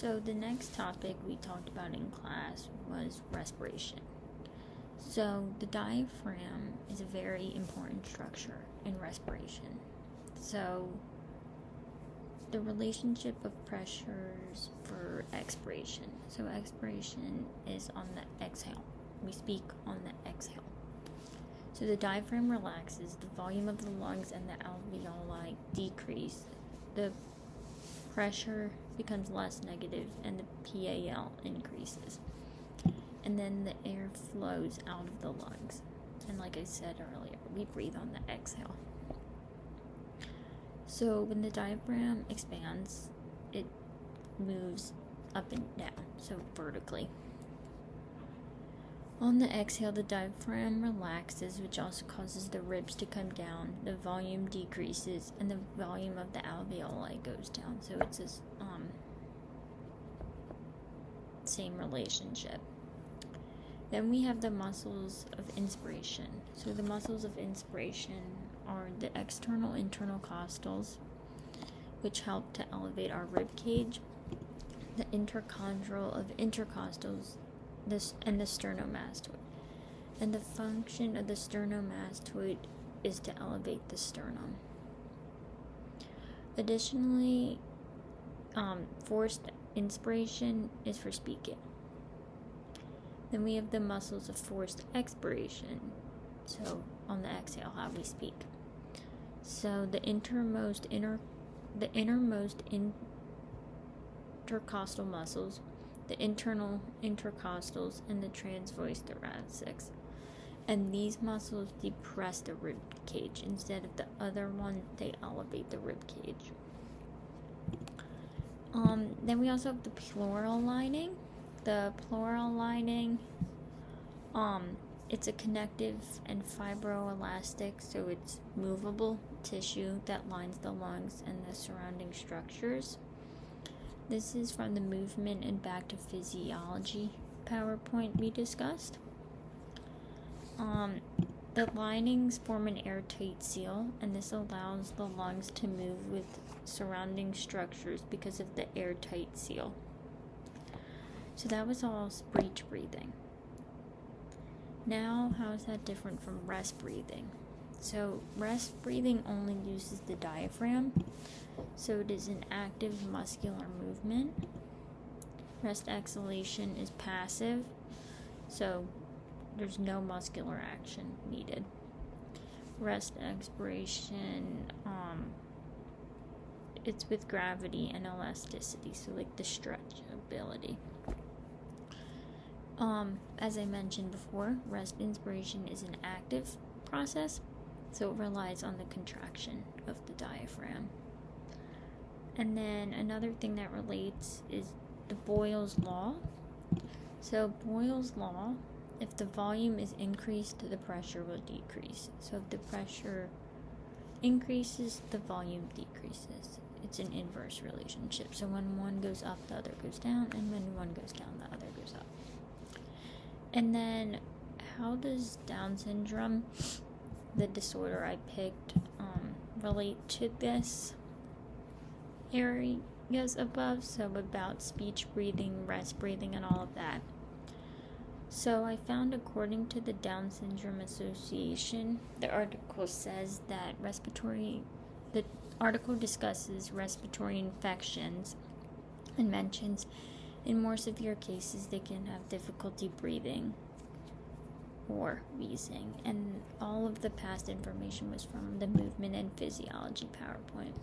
So the next topic we talked about in class was respiration. So the diaphragm is a very important structure in respiration. So the relationship of pressures for expiration. So expiration is on the exhale. We speak on the exhale. So the diaphragm relaxes, the volume of the lungs and the alveoli decrease, the pressure becomes less negative, and the PAL increases. And then the air flows out of the lungs. And like I said earlier, we breathe on the exhale. So when the diaphragm expands, it moves up and down, so vertically. On the exhale, the diaphragm relaxes, which also causes the ribs to come down, the volume decreases, and the volume of the alveoli goes down. So it's this same relationship. Then we have the muscles of inspiration. So the muscles of inspiration are the external intercostals, which help to elevate our rib cage, the interchondral of intercostals, and the sternomastoid. And the function of the sternomastoid is to elevate the sternum. Additionally, forced inspiration is for speaking. Then we have the muscles of forced expiration. So on the exhale, how we speak. So the innermost intercostal muscles, the internal intercostals, and the transverse thoracics. And these muscles depress the rib cage. Instead of the other one, they elevate the rib cage. Then we also have the pleural lining. The pleural lining, it's a connective and fibroelastic, so it's movable tissue that lines the lungs and the surrounding structures. This is from the movement and back to physiology PowerPoint we discussed. The linings form an airtight seal, and this allows the lungs to move with surrounding structures because of the airtight seal. So that was all speech breathing. Now, how is that different from rest breathing? So rest breathing only uses the diaphragm, so it is an active muscular movement. Rest exhalation is passive, so there's no muscular action needed. Rest expiration, it's with gravity and elasticity, so like the stretchability. As I mentioned before, rest inspiration is an active process, so it relies on the contraction of the diaphragm. And then another thing that relates is the Boyle's law. So Boyle's law, if the volume is increased, the pressure will decrease. So if the pressure increases, the volume decreases. It's an inverse relationship. So when one goes up, the other goes down, and when one goes down, the other goes up. And then, how does Down syndrome, the disorder I picked, relate to this areas above? So about speech breathing, rest breathing, and all of that. So I found, according to the Down Syndrome Association, the article says that the article discusses respiratory infections and mentions in more severe cases they can have difficulty breathing or wheezing. And all of the past information was from the Movement and Physiology PowerPoint.